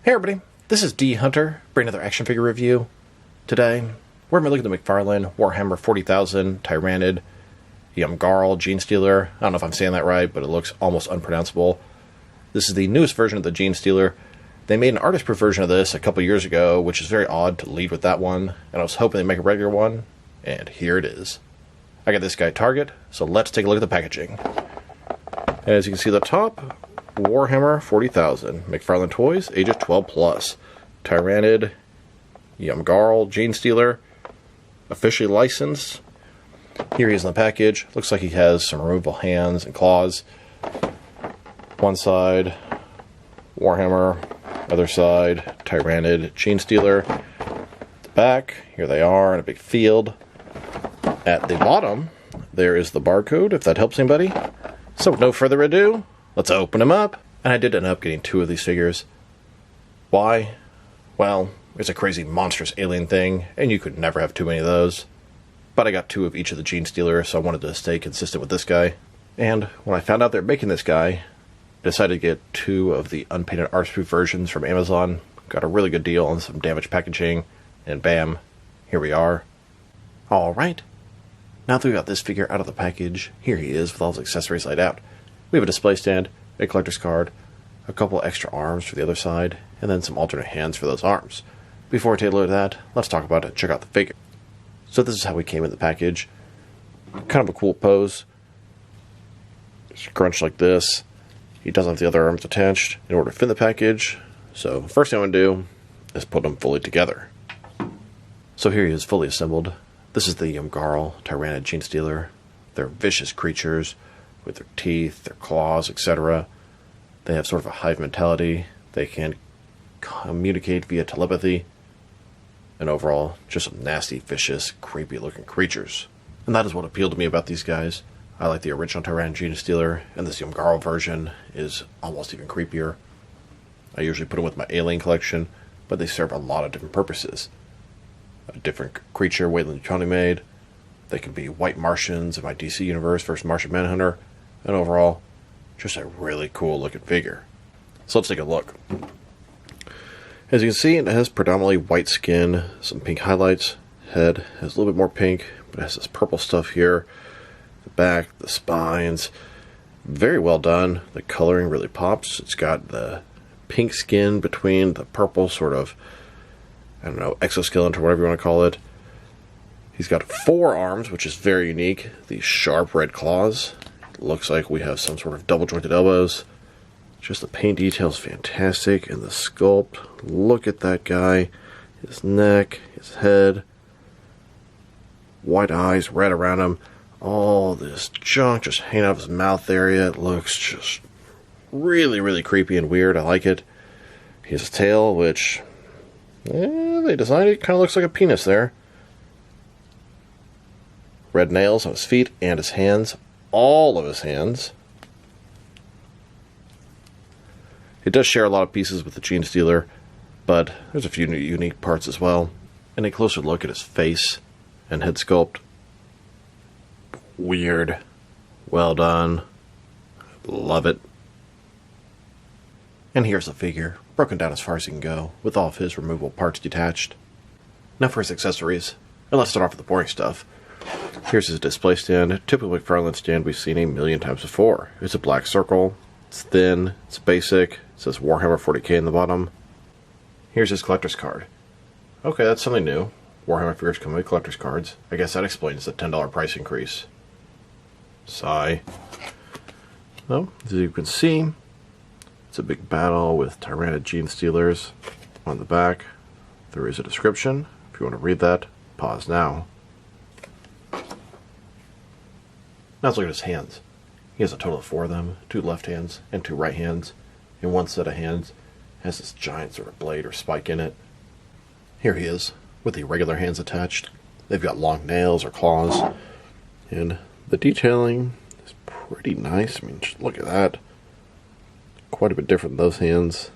Hey everybody, this is D Hunter, bringing another action figure review. Today, we're going to look at the McFarlane Warhammer 40,000 Tyranid Ymgarl Genestealer. I don't know if I'm saying that right, but it looks almost unpronounceable. This is the newest version of the Genestealer. They made an artist-proof version of this a couple years ago, which is very odd to lead with that one, and I was hoping they'd make a regular one, and here it is. I got this guy at Target, so let's take a look at the packaging. As you can see at the top, Warhammer 40,000, McFarlane Toys, ages 12+. Tyranid Ymgarl Genestealer, officially licensed. Here he is in the package. Looks like he has some removable hands and claws. One side, Warhammer. Other side, Tyranid Genestealer. The back, here they are in a big field. At the bottom, there is the barcode, if that helps anybody. So with no further ado, let's open them up. And I did end up getting 2 of these figures. Why? Well, it's a crazy monstrous alien thing, and you could never have too many of those. But I got 2 of each of the Genestealer, so I wanted to stay consistent with this guy. And when I found out they're making this guy, I decided to get 2 of the unpainted artist-proof versions from Amazon. Got a really good deal on some damaged packaging, and bam, here we are. Alright, now that we got this figure out of the package, here he is with all his accessories laid out. We have a display stand, a collector's card, a couple extra arms for the other side, and then some alternate hands for those arms. Before I take a look at that, let's talk about it and check out the figure. So this is how we came in the package. Kind of a cool pose. Scrunched like this. He doesn't have the other arms attached in order to fit the package. So first thing I'm going to do is put them fully together. So here he is fully assembled. This is the Ymgarl Tyranid Genestealer. They're vicious creatures with their teeth, their claws, etc. They have sort of a hive mentality. They can communicate via telepathy. And overall, just some nasty, vicious, creepy-looking creatures. And that is what appealed to me about these guys. I like the original Tyranid Genestealer, and this Ymgarl version is almost even creepier. I usually put them with my alien collection, but they serve a lot of different purposes. A different creature Wayland Yutani made. They can be white Martians in my DC universe versus Martian Manhunter. And overall, just a really cool looking figure. So let's take a look. As you can see, it has predominantly white skin, some pink highlights. Head has a little bit more pink, but it has this purple stuff here. The back, the spines, very well done. The coloring really pops. It's got the pink skin between the purple sort of, I don't know, exoskeleton or whatever you want to call it. He's got 4 arms, which is very unique. These sharp red claws. Looks like we have some sort of double jointed elbows. Just the paint detail is fantastic, and the sculpt. Look at that guy. His neck, his head, white eyes, red around him. All this junk just hanging out of his mouth area. It looks just really, really creepy and weird. I like it. He has a tail, which they designed it. Kind of looks like a penis there. Red nails on his feet and his hands. All of his hands. It does share a lot of pieces with the Genestealer, but there's a few unique parts as well. And a closer look at his face and head sculpt. Weird. Well done. Love it. And here's the figure, broken down as far as he can go, with all of his removable parts detached. Now for his accessories. And let's start off with the boring stuff. Here's his display stand, a typical McFarlane stand we've seen a million times before. It's a black circle, it's thin, it's basic, it says Warhammer 40k in the bottom. Here's his collector's card. Okay, that's something new. Warhammer figures come with collector's cards. I guess that explains the $10 price increase. Sigh. Well, as you can see, it's a big battle with Tyranid Genestealers. On the back, there is a description. If you want to read that, pause now. Now let's look at his hands. He has a total of 4 of them, 2 left hands and 2 right hands. And one set of hands has this giant sort of blade or spike in it. Here he is, with the regular hands attached. They've got long nails or claws. And the detailing is pretty nice. I mean, just look at that. Quite a bit different than those hands.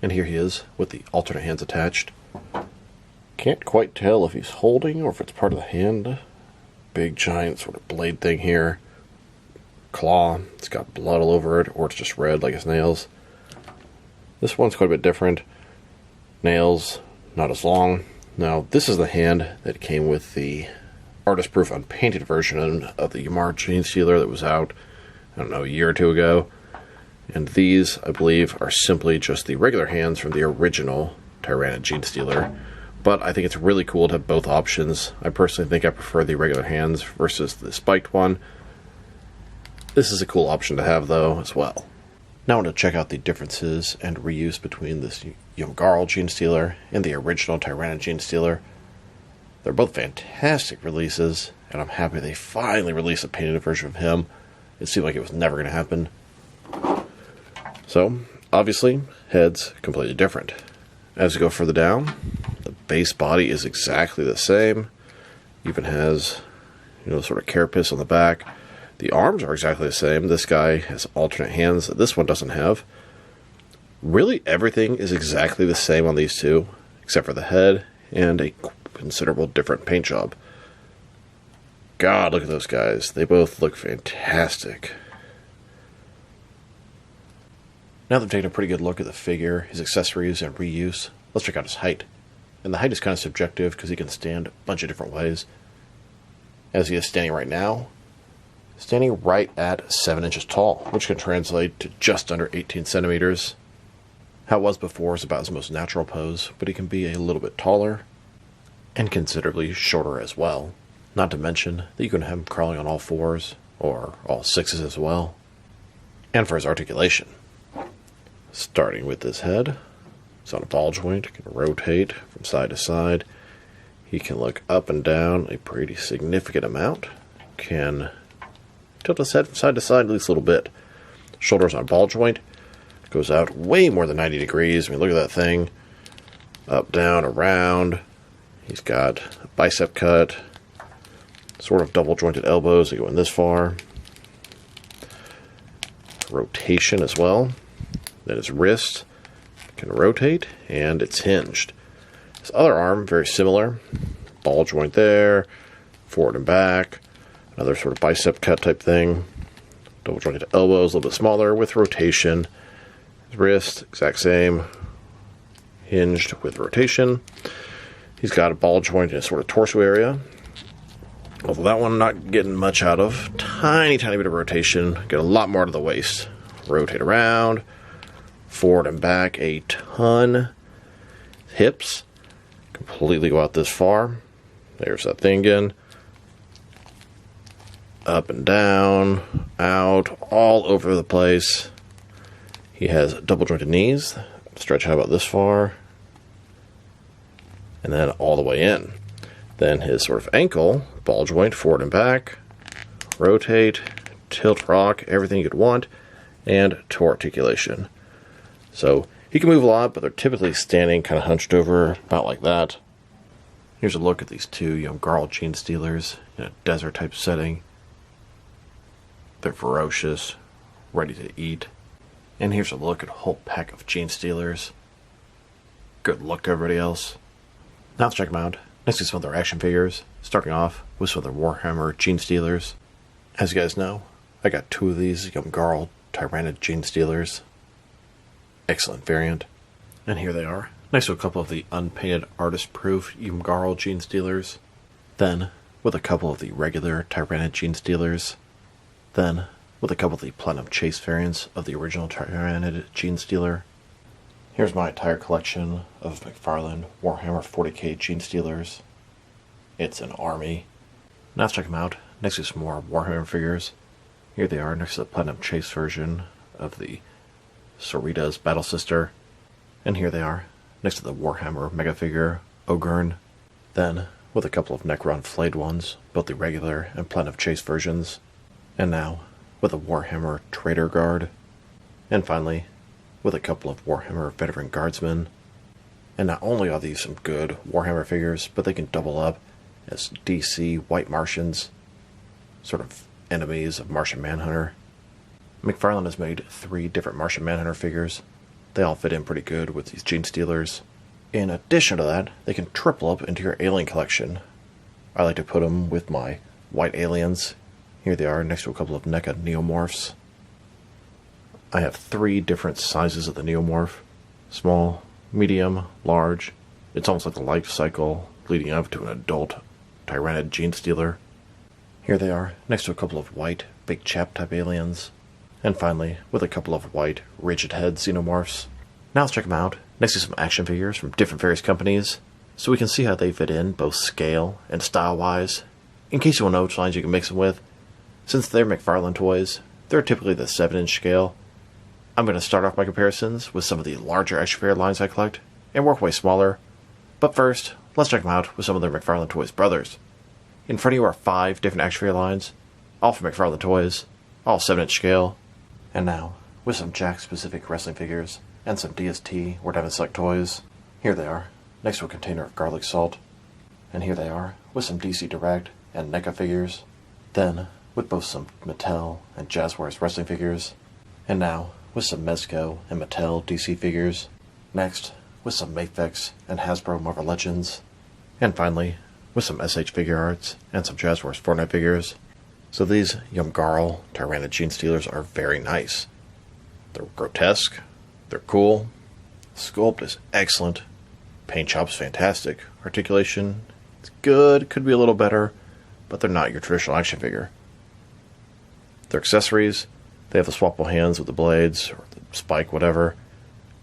And here he is, with the alternate hands attached. Can't quite tell if he's holding or if it's part of the hand. Big giant sort of blade thing here. claw. It's got blood all over it, or it's just red like his nails. This one's quite a bit different. Nails, not as long. Now, this is the hand that came with the artist-proof unpainted version of the Ymgarl Genestealer that was out, I don't know, a year or two ago. And these, I believe, are simply just the regular hands from the original Tyranid Genestealer. But I think it's really cool to have both options. I personally think I prefer the regular hands versus the spiked one. This is a cool option to have, though, as well. Now I want to check out the differences and reuse between this Ymgarl Genestealer and the original Tyranid Genestealer. They're both fantastic releases, and I'm happy they finally released a painted version of him. It seemed like it was never going to happen. So, obviously, head's completely different. As you go further down, the base body is exactly the same. Even has, sort of carapace on the back. The arms are exactly the same. This guy has alternate hands that this one doesn't have. Really, everything is exactly the same on these two, except for the head and a considerable different paint job. God, look at those guys. They both look fantastic. Now that I've taken a pretty good look at the figure, his accessories, and reuse, let's check out his height. And the height is kind of subjective because he can stand a bunch of different ways. As he is standing right now, standing right at 7 inches tall, which can translate to just under 18 centimeters. How it was before is about his most natural pose, but he can be a little bit taller and considerably shorter as well. Not to mention that you can have him crawling on all fours, or all sixes as well. And for his articulation, starting with this head, it's on a ball joint, can rotate from side to side. He can look up and down a pretty significant amount, can tilt his head from side to side at least a little bit. Shoulders on a ball joint, goes out way more than 90 degrees. I mean, look at that thing. Up, down, around. He's got a bicep cut, sort of double jointed elbows that go in this far. Rotation as well. Then his wrist can rotate, and it's hinged. His other arm, very similar. Ball joint there, forward and back. Another sort of bicep cut type thing. Double jointed elbows, a little bit smaller with rotation. His wrist, exact same. Hinged with rotation. He's got a ball joint in his sort of torso area. Although that one I'm not getting much out of. Tiny bit of rotation. Get a lot more to the waist. Rotate around. Forward and back a ton. Hips completely go out this far. There's that thing again. Up and down, out, all over the place. He has double jointed knees. Stretch out about this far. And then all the way in. Then his sort of ankle, ball joint, forward and back. Rotate, tilt, rock, everything you'd want. And to articulation. So he can move a lot, but they're typically standing kind of hunched over, about like that. Here's a look at these two Ymgarl Genestealers in a desert type setting. They're ferocious, ready to eat. And here's a look at a whole pack of Genestealers. Good luck to everybody else. Now let's check them out. Next is some of their action figures, starting off with some of their Warhammer Genestealers. As you guys know, I got two of these Ymgarl Tyranid Genestealers. Excellent variant. And here they are, next to a couple of the unpainted artist-proof Ymgarl Genestealers. Then, with a couple of the regular Tyranid Genestealers. Then, with a couple of the Platinum Chase variants of the original Tyranid Genestealer. Here's my entire collection of McFarlane Warhammer 40k Genestealers. It's an army. Now let's check them out. Next is some more Warhammer figures. Here they are next to the Platinum Chase version of the Sarita's Battle Sister. And here they are next to the Warhammer Mega figure Ymgarl. Then, with a couple of Necron flayed ones, both the regular and Platinum Chase versions. And now, with a Warhammer Trader Guard. And finally, with a couple of Warhammer Veteran Guardsmen. And not only are these some good Warhammer figures, but they can double up as DC White Martians, sort of enemies of Martian Manhunter. McFarlane has made 3 different Martian Manhunter figures. They all fit in pretty good with these Genestealers. In addition to that, they can triple up into your alien collection. I like to put them with my White Aliens Here they are next to a couple of NECA Neomorphs. I have 3 different sizes of the Neomorph. Small, medium, large. It's almost like the life cycle leading up to an adult Tyranid Genestealer. Here they are next to a couple of white, big chap type aliens. And finally, with a couple of white, rigid head Xenomorphs. Now let's check them out next to some action figures from different various companies, so we can see how they fit in, both scale and style-wise, in case you want to know which lines you can mix them with. Since they're McFarlane toys, they're typically the 7-inch scale. I'm going to start off my comparisons with some of the larger action figure lines I collect, and work way smaller. But first, let's check them out with some of their McFarlane Toys brothers. In front of you are 5 different action figure lines, all from McFarlane Toys, all 7-inch scale. And now, with some Jack-specific wrestling figures, and some DST or Diamond Select toys. Here they are, next to a container of garlic salt. And here they are, with some DC Direct and NECA figures. Then, with both some Mattel and Jazzwares wrestling figures. And now, with some Mezco and Mattel DC figures. Next, with some Mafex and Hasbro Marvel Legends. And finally, with some SH Figure Arts and some Jazzwares Fortnite figures. So these Ymgarl Tyranid Genestealers are very nice. They're grotesque, they're cool, sculpt is excellent, paint job's fantastic, articulation is good, could be a little better, but they're not your traditional action figure. Their accessories, they have the swappable hands with the blades, or the spike, whatever.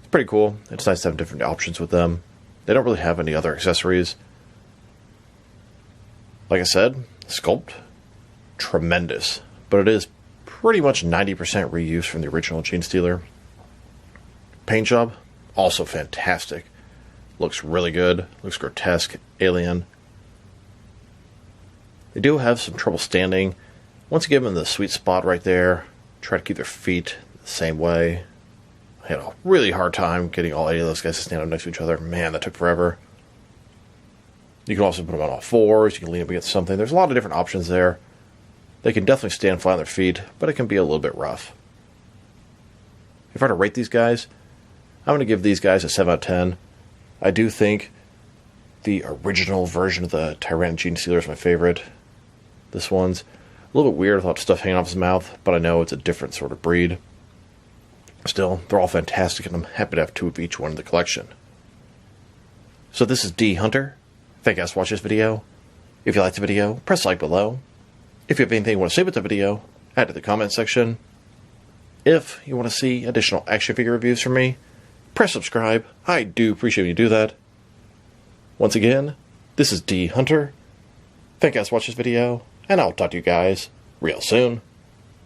It's pretty cool. It's nice to have different options with them. They don't really have any other accessories. Like I said, sculpt, tremendous, but it is pretty much 90% reuse from the original Genestealer. Paint job, also fantastic. Looks really good, looks grotesque, alien. They do have some trouble standing. Once you give them the sweet spot right there, try to keep their feet the same way. I had a really hard time getting all 8 of those guys to stand up next to each other. Man, that took forever. You can also put them on all 4s, you can lean up against something. There's a lot of different options there. They can definitely stand flat on their feet, but it can be a little bit rough. If I were to rate these guys, I'm going to give these guys a 7 out of 10. I do think the original version of the Tyranid Genestealer is my favorite. This one's a little bit weird with a lot of stuff hanging off his mouth, but I know it's a different sort of breed. Still, they're all fantastic, and I'm happy to have 2 of each one in the collection. So this is D Hunter. Thank you guys for watching this video. If you liked the video, press like below. If you have anything you want to say about the video, add to the comment section. If you want to see additional action figure reviews from me, press subscribe. I do appreciate when you do that. Once again, this is D Hunter. Thank you guys for watching this video, and I'll talk to you guys real soon.